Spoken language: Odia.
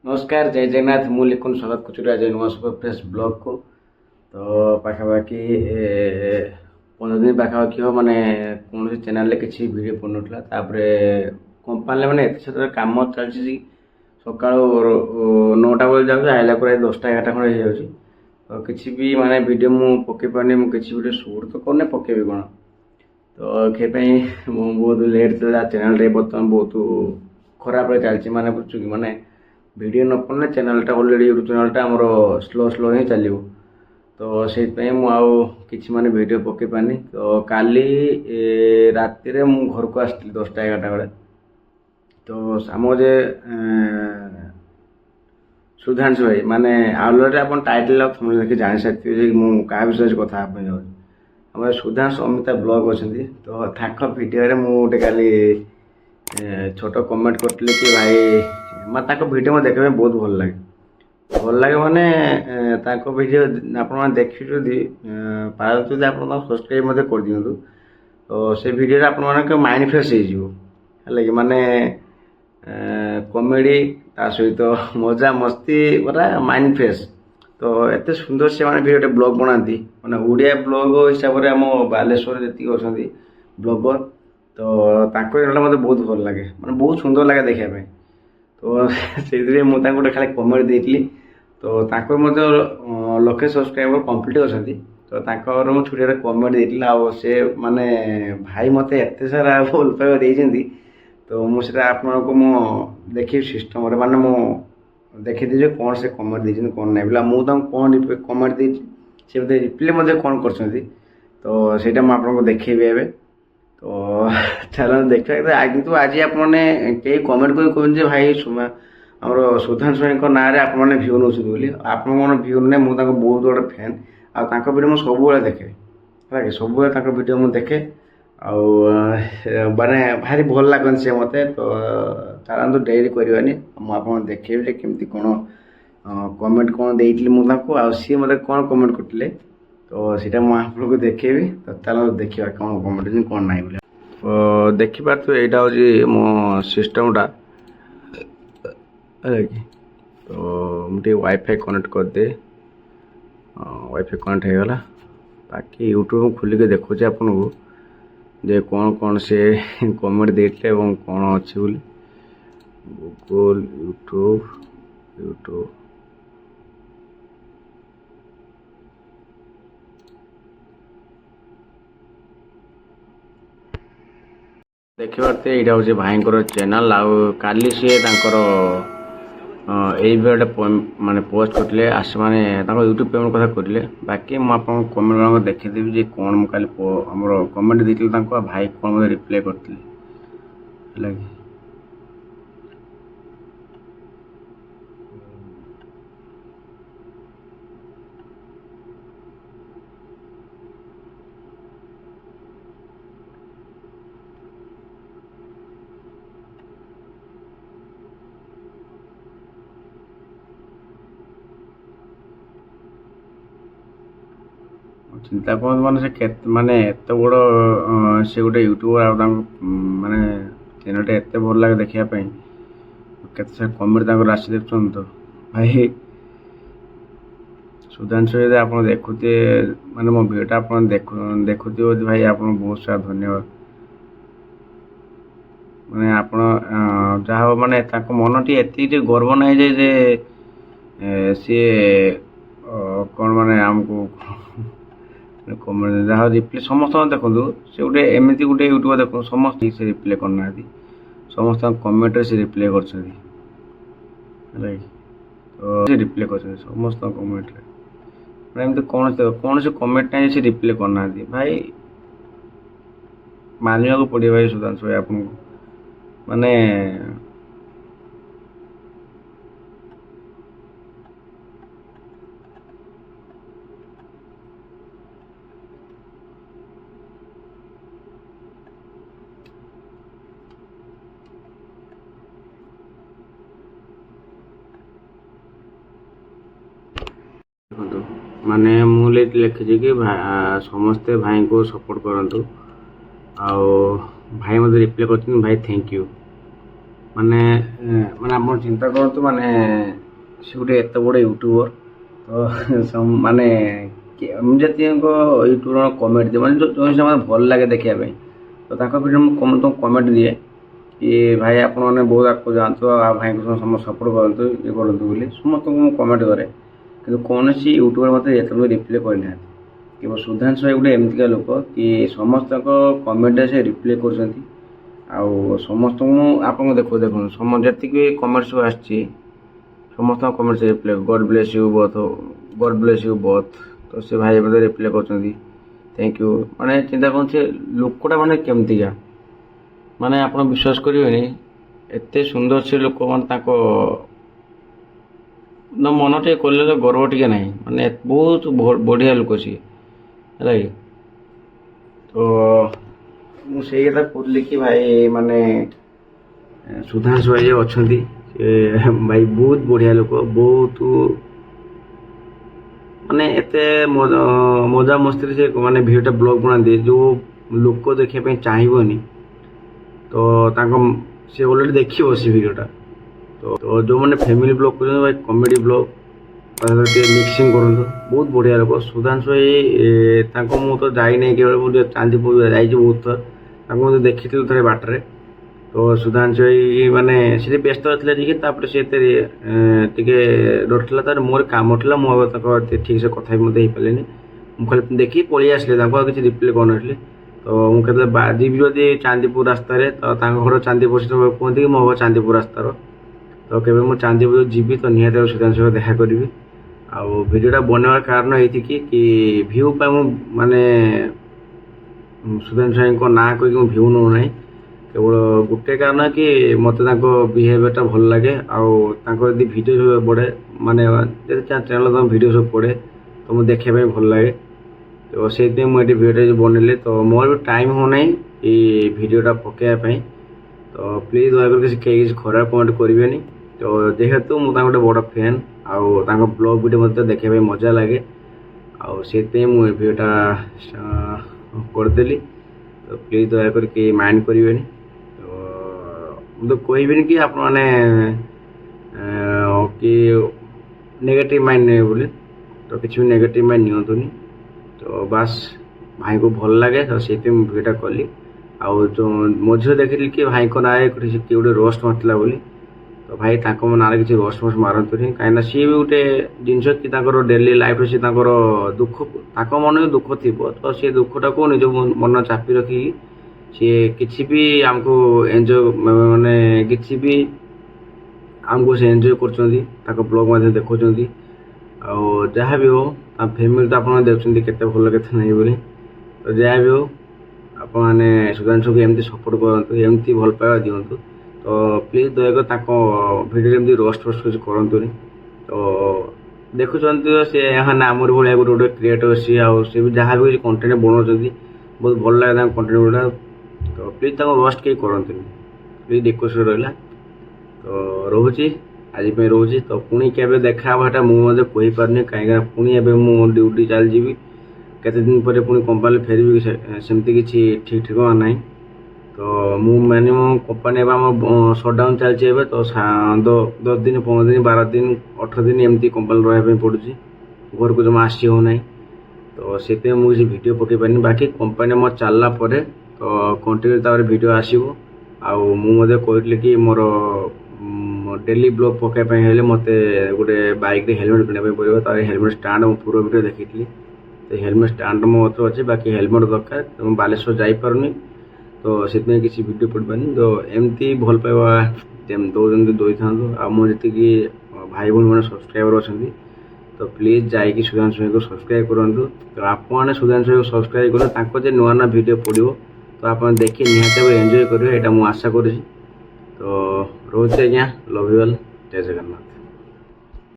नमस्कार जय जगन्नाथ मु लिखुन स्वागत करुँ आज नुआ सुपर फ्रेश ब्लॉग को। तो पाखापाखि 15 दिन पाखापाखि हो माने कौन चैनल किसी वीडियो पड़ना कंपानी मैंने एत कम चलती सका 9टा बेल जाऊँ आइला पर 10टा 11टा खंडे हो जाऊँ। तो किसी भी माने वीडियो मु पकई पारे मुझे वीडियो शूट तो करने पकेबी कौन। तो खेपाई बहुत लेट चैनल बर्तमान बहुत खराब चलती माने बुझु कि माने वीडियो न पड़ने चैनलटा अलरेडी यूट्यूब चैनलटा आमर स्लो स्लो ही चलो। तो से कि माने वीडियो पकई पानी। तो काली राति मु घर को आसती 10टा 11टा बेले। तो आम जे सुधांशु भाई माने अलरेडी आप टाइटल देखिए जानी सारी मुझे क्या विषय कथा आम सुधांशु अमिता ब्लॉग अच्छा। तो ताक भिडियो मुझे काली छोट कमेंट करते कि भाई मैं वीडियो में देखा बहुत भल लगे माने वीडियो आप देखिए पारतु आप सब्सक्राइब कर दिंतु। तो से वीडियो आप माइंड फ्रेश हो कि माने कॉमेडी ता सहित मजा मस्ती पूरा माइंड फ्रेश। तो एत सुंदर से माने वीडियो ब्लॉग बनाती माने ओडिया ब्लॉग हिसाब से आम बालेश्वर जी अच्छा ब्लॉगर। तो मत बहुत भल लगे माने बहुत सुंदर लगे देखापी। तो से मुझे खाली कमेंट देती। तो लक्षे सब्सक्राइबर कम्प्लीट अच्छा। तो मुझे छुट्टी कमेंट देती से माने भाई मत एत सारा भल पाइबा देती। तो मुझे आपको देखिए सिस्टम माने मु देखी कौन से कमेंट देती कौन ना बोला मुझे कौन कमेंट देती से मतलब रिप्ले कौन कर। तो सहीटा मुझे देखी ए। तो चलो देखा आज तो आज आपने कई कमेंट कर कहते भाई आमर सुधांशु भाई ना आपने भ्यू नौ आप भ्यू ने मुझे बहुत बड़ा फैन आ वीडियो मुझे सब देखे है सब वीडियो मुझे देखे माने भारी भल लगन से मत। तो चलते डेरी करवानी मुझे देखेबी केमती कौन कमेंट कौन देती मुझे सी मत कौन कमेंट करते। तो सीटा मुझे देखेबी। तो चलो देखा कौन कमेंट कौन ना बोले। तो देखिपे यहाँ हूँ मो सिस्टमटा है कि। तो मुझे वाईफाई कनेक्ट करदे वाईफाई कनेक्ट हो गला। बाकी यूट्यूब खोलिक देखुचे आपन को जे कौन कौन से कमेंट देते कौन अच्छी बोली गूगल यूट्यूब देखिए यहाँ हूँ भाई चैनल आली सी भिडियो माने पोस्ट करते आस माने यूट्यूब पेमेंट कथा करले। बाकी मुझे कमेंट देखीदेवी कौन मुझे आम कमेंट देती भाई कौन मतलब रिप्लाई करते चिंता कर माने से माने एत बड़ से गोटे यूट्यूबर माने चैनल एत भल लगे देखापी के कमेंट राशि देखुन। तो भाई सुधांशु यदि आप देखुते माने मो भिडियो आप देखुते भाई आप बहुत सारा धन्यवाद। माने आप जहाँ माने मन टी एत गर्व ना जे सी कौन माने आमको कमेंट जहाँ रिप्ले समस्त देखो से गोटे एमती गोटे यूट्यूबर देखो समस्त से रिप्ले करना समस्त कमेंट से रिप्ले कर। तो रिप्ले कर समस्त कमेंट एमती कौन से कमेंट ना से रिप्ले करना भाई मानिया को पड़े भाई सुधांशु भाई आपको माने माने मुझे लिखी कि समस्ते भाई को सपोर्ट करूँ। भाई मत रिप्लाई कर भाई थैंक यू ମାନେ ମାନେ ଆପଣ ଚିନ୍ତା କରନ୍ତୁ ମାନେ ସେ ଗୋଟେ ଏତେ ବଡ଼ ୟୁଟ୍ୟୁବର ତ ମାନେ ମୁଁ ଯେତିକ ୟୁଟ୍ୟୁବର କମେଣ୍ଟ ଦିଏ ମାନେ ଯେଉଁ ହିସାବରେ ମୋତେ ଭଲ ଲାଗେ ଦେଖିବା ପାଇଁ ତ ତାଙ୍କ ଭିଡ଼ିଓ ମୁଁ ତାଙ୍କୁ କମେଣ୍ଟ ଦିଏ କି ଭାଇ ଆପଣମାନେ ବହୁତ ଆଗକୁ ଯାଆନ୍ତୁ ଆଉ ଭାଇଙ୍କୁ ସମସ୍ତେ ସପୋର୍ଟ କରନ୍ତୁ ଇଏ କରନ୍ତୁ ବୋଲି ସମସ୍ତଙ୍କୁ ମୁଁ କମେଣ୍ଟ କରେ କିନ୍ତୁ କୌଣସି ୟୁଟ୍ୟୁବର ମୋତେ ଏତେବେଳେ ରିପ୍ଲାଏ କରିନାହାନ୍ତି। କେବଳ ସୁଧାଂଶୁ ଭାଇ ଗୋଟେ ଏମିତିକା ଲୋକ କି ସମସ୍ତଙ୍କ କମେଣ୍ଟରେ ସେ ରିପ୍ଲାଏ କରୁଛନ୍ତି ଆଉ ସମସ୍ତଙ୍କୁ ଆପଣଙ୍କୁ ଦେଖନ୍ତୁ ଯେତିକି କମେଣ୍ଟ ସବୁ ଆସିଛି ସମସ୍ତଙ୍କ କମେଣ୍ଟ ସେ reply god bless you both ତ ସେ ଭାଇ ମୋତେ ରିପ୍ଲାଏ କରୁଛନ୍ତି ଥ୍ୟାଙ୍କ ୟୁ। ମାନେ ଚିନ୍ତା କରନ୍ତୁ ସେ ଲୋକଟା ମାନେ କେମିତିକା ମାନେ ଆପଣ ବିଶ୍ୱାସ କରିବେନି ଏତେ ସୁନ୍ଦର ସେ ଲୋକ ମାନେ ତାଙ୍କ ମନ ଟିକେ କଲେ ଗର୍ବ ଟିକେ ନାହିଁ ମାନେ ବହୁତ ବଢ଼ିଆ ଲୋକ ସିଏ ହେଲା କି। ତ ମୁଁ ସେଇ କଥା କହୁଥିଲି କି ଭାଇ ମାନେ ସୁଧାଂଶୁ ଭାଇ ଅଛନ୍ତି ସେ ଭାଇ ବହୁତ ବଢ଼ିଆ ଲୋକ ବହୁତ ମାନେ ଏତେ ମଜା ମସ୍ତିରେ ସେ ମାନେ ଭିଡ଼ିଓଟା ବ୍ଲଗ୍ ବନାନ୍ତି ଯେଉଁ ଲୋକ ଦେଖିବା ପାଇଁ ଚାହିଁବନି ତ ତାଙ୍କ ସେ ଅଲରେଡ଼ି ଦେଖିବ ସେ ଭିଡ଼ିଓଟା ତ ଯେଉଁମାନେ ଫ୍ୟାମିଲି ବ୍ଲଗ୍ କରୁଛନ୍ତି ଭାଇ କମେଡ଼ି ବ୍ଲଗ୍ ଟିକେ ମିକ୍ସିଂ କରନ୍ତୁ ବହୁତ ବଢ଼ିଆ ଲୋକ ସୁଧାଂଶୁ ଭାଇ ତାଙ୍କୁ ମୁଁ ତ ଯାଇନାହିଁ କେବଳ ମୁଁ ଚାନ୍ଦିପୁର ଯାଇଛି ବହୁତ ଥର ତାଙ୍କୁ ମୁଁ ଦେଖିଥିଲି ଥରେ ବାଟରେ ତ ସୁଧାଂଶୁ ଭାଇ ମାନେ ସେଠି ବ୍ୟସ୍ତ ଥିଲା ଟିକେ ତାପରେ ସେ ଏତେ ଟିକେ ଡରିଥିଲା ତାର ମୋର କାମ ଥିଲା ମୁଁ ଆଉ ତାଙ୍କ ଠିକ୍ସେ କଥା ବି ମୋତେ ହେଇପାରିଲିନି ମୁଁ ଖାଲି ଦେଖି ପଳେଇ ଆସିଲି ତାଙ୍କୁ ଆଉ କିଛି ରିପ୍ଲାଏ କରିନଥିଲି। ତ ମୁଁ କେତେବେଳେ ଯିବି ଯଦି ଚାନ୍ଦିପୁର ରାସ୍ତାରେ ତ ତାଙ୍କ ଘର ଚାନ୍ଦିପୁର କୁହନ୍ତି କି ମୋ ଘର ଚାନ୍ଦିପୁର ରାସ୍ତାର ତ କେବେ ମୁଁ ଚାନ୍ଦିପୁର ଯିବି ତ ନିହାତି ସୁଧାଂଶୁ ସହ ଦେଖା କରିବି। ଆଉ ଭିଡ଼ିଓଟା ବନେଇବାର କାରଣ ଏଇଠିକି କି ଭ୍ୟୁ ପାଇଁ ମୁଁ ମାନେ ସୁଧାଂଶୁ ଭାଇଙ୍କ ନାଁ କହିକି ମୁଁ ଭ୍ୟୁ ନେଉନାହିଁ କେବଳ ଗୋଟେ କାରଣ କି ମୋତେ ତାଙ୍କ ବିହେଭିୟରଟା ଭଲ ଲାଗେ ଆଉ ତାଙ୍କ ଯଦି ଭିଡ଼ିଓ ସବୁ ପଡ଼େ ମାନେ ଯଦି ଚ୍ୟାନେଲ୍ ତାଙ୍କ ଭିଡ଼ିଓ ସବୁ ପଡ଼େ ତ ମୁଁ ଦେଖିବା ପାଇଁ ଭଲ ଲାଗେ ତ ସେଇଥିପାଇଁ ମୁଁ ଏଠି ଭିଡ଼ିଓଟା ବନେଇଲି ତ ମୋର ବି ଟାଇମ୍ ହେଉନାହିଁ ଏଇ ଭିଡ଼ିଓଟା ପକାଇବା ପାଇଁ ତ ପ୍ଲିଜ୍ ଦୟାକରି କିଛି ଖରାପ କମେଣ୍ଟ କରିବେନି ତ ଯେହେତୁ ମୁଁ ତାଙ୍କ ଗୋଟେ ବଡ଼ ଫ୍ୟାନ୍ ଆଉ ତାଙ୍କ ବ୍ଲଗ୍ ଭିଡ଼ିଓ ମୋତେ ଦେଖିବା ପାଇଁ ମଜା ଲାଗେ ଆଉ ସେଇଥିପାଇଁ ମୁଁ ଏ ଭିଡ଼ିଓଟା କରିଦେଲି ତ ପ୍ଲିଜ୍ ଦୟାକରି କେହି ମାଇଣ୍ଡ କରିବେନି ତ ମୁଁ ତ କହିବିନି କି ଆପଣମାନେ କି ନେଗେଟିଭ୍ ମାଇଣ୍ଡ ନେବେ ବୋଲି ତ କିଛି ବି ନେଗେଟିଭ୍ ମାଇଣ୍ଡ ନିଅନ୍ତୁନି ତ ବାସ୍ ଭାଇଙ୍କୁ ଭଲ ଲାଗେ ତ ସେଇଥିପାଇଁ ମୁଁ ଭିଡ଼ିଓଟା କଲି ଆଉ ଯେଉଁ ମଝିରେ ଦେଖିଥିଲି କି ଭାଇଙ୍କ ନାଁରେ କିଏ ଗୋଟେ ରୋଷ୍ଟ ମାରିଥିଲା ବୋଲି ତ ଭାଇ ତାଙ୍କ ନାଁରେ କିଛି ରୋଷ୍ଟ ଫୋଷ୍ଟ ମାରନ୍ତୁନି କାହିଁକିନା ସିଏ ବି ଗୋଟେ ଜିନିଷ କି ତାଙ୍କର ଡେଲି ଲାଇଫ୍ରେ ସିଏ ତାଙ୍କର ଦୁଃଖ ତାଙ୍କ ମନରେ ଦୁଃଖ ଥିବ ତ ସେ ଦୁଃଖଟାକୁ ନିଜ ମନ ଚାପି ରଖିକି ସିଏ କିଛି ବି ଆମକୁ ଏନ୍ଜୟ ମାନେ କିଛି ବି ଆମକୁ ସେ ଏନ୍ଜୟ କରୁଛନ୍ତି ତାଙ୍କ ବ୍ଲଗ୍ ମଧ୍ୟ ଦେଖୁଛନ୍ତି ଆଉ ଯାହା ବି ହଉ ଆମ ଫ୍ୟାମିଲି ତ ଆପଣ ଦେଖୁଛନ୍ତି କେତେ ଭଲ କେତେ ନାହିଁ ବୋଲି ତ ଯାହା ବି ହଉ ଆପଣମାନେ ସୁଧାଂଶୁକୁ ଏମିତି ସପୋର୍ଟ କରନ୍ତୁ ଏମିତି ଭଲ ପାଇବା ଦିଅନ୍ତୁ ତ ପ୍ଲିଜ୍ ଦୟାକରି ତାଙ୍କ ଭିଡ଼ିଓରେ ଏମିତି ରୋଷ୍ଟ ଫୋଷ୍ଟ କିଛି କରନ୍ତୁନି ତ ଦେଖୁଛନ୍ତି ତ ସେ ମାନେ ଆମର ଭଳିଆ ଗୋଟେ କ୍ରିଏଟର ସିଏ ଆଉ ସେ ବି ଯାହା ବି କିଛି କଣ୍ଟେଣ୍ଟ ବନାଉଛନ୍ତି ବହୁତ ଭଲ ଲାଗେ ତାଙ୍କ କଣ୍ଟେଣ୍ଟ ଗୁଡ଼ା ତ ପ୍ଲିଜ୍ ତାଙ୍କୁ ରୋଷ୍ଟ କେହି କରନ୍ତୁନି ପ୍ଲିଜ୍ ରିକ୍ୱେଷ୍ଟ ରହିଲା ତ ରହୁଛି ଆଜି ପାଇଁ ରହୁଛି ତ ପୁଣି କେବେ ଦେଖା ହେବ ସେଟା ମୁଁ ମଧ୍ୟ କହିପାରୁନି କାହିଁକିନା ପୁଣି ଏବେ ମୁଁ ଡ୍ୟୁଟି ଚାଲିଯିବି କେତେ ଦିନ ପରେ ପୁଣି କମ୍ପାନୀ ଫେରିବି ସେମିତି କିଛି ଠିକ୍ ଠିକଣା ନାହିଁ ତ ମୁଁ ମିନିମମ୍ କମ୍ପାନୀ ଏବେ ଆମର ସଟ୍ଡାଉନ୍ ଚାଲିଛି ଏବେ ତ 10 ଦିନ 15 ଦିନ 12 ଦିନ 18 ଦିନ ଏମିତି କମ୍ପାନୀ ରହିବା ପାଇଁ ପଡ଼ୁଛି ଘରକୁ ଜମା ଆସି ହେଉନାହିଁ ତ ସେଥିପାଇଁ ମୁଁ କିଛି ଭିଡ଼ିଓ ପକାଇ ପାରିନି ବାକି କମ୍ପାନୀ ମୋର ଚାଲିଲା ପରେ ତ କଣ୍ଟିନ୍ୟୁ ତାପରେ ଭିଡ଼ିଓ ଆସିବ ଆଉ ମୁଁ ମଧ୍ୟ କହିଥିଲି କି ମୋର ଡେଲି ବ୍ଲଗ୍ ପକାଇବା ପାଇଁ ହେଲେ ମୋତେ ଗୋଟେ ବାଇକ୍ରେ ହେଲମେଟ୍ କିଣିବା ପାଇଁ ପଡ଼ିବ ତାର ହେଲମେଟ୍ ଷ୍ଟାଣ୍ଡ ମୁଁ ପୂର୍ବ ଭିଡ଼ିଓ ଦେଖିଥିଲି ତ ହେଲମେଟ୍ ଷ୍ଟାଣ୍ଡ ମୋ ଅତ୍ର ଅଛି ବାକି ହେଲମେଟ୍ ଦରକାର ମୁଁ ବାଲେଶ୍ୱର ଯାଇପାରୁନି ତ ସେଥିପାଇଁ କିଛି ଭିଡ଼ିଓ ପଡ଼ିପାରୁନି ତ ଏମିତି ଭଲ ପାଇବା ଦେଉଛନ୍ତି ଦେଇଥାନ୍ତୁ ଆଉ ମୁଁ ଯେତିକି ଭାଇ ଭଉଣୀମାନେ ସବସ୍କ୍ରାଇବର୍ ଅଛନ୍ତି ତ ପ୍ଲିଜ୍ ଯାଇକି ସୁଧାଂଶୁ ଭାଇକୁ ସବସ୍କ୍ରାଇବ୍ କରନ୍ତୁ ତ ଆପଣମାନେ ସୁଧାଂଶୁ ଭାଇକୁ ସବସ୍କ୍ରାଇବ୍ କଲେ ତାଙ୍କ ଯେ ନୂଆ ନୂଆ ଭିଡ଼ିଓ ପଡ଼ିବ ତ ଆପଣ ଦେଖି ନିହାତି ଭାବେ ଏନ୍ଜୟ କରିବେ ଏଇଟା ମୁଁ ଆଶା କରୁଛି ତ ରହୁଛି ଆଜ୍ଞା ଲଭ୍ ୟୁ ଅଲ୍ ଜୟ ଜଗନ୍ନାଥ।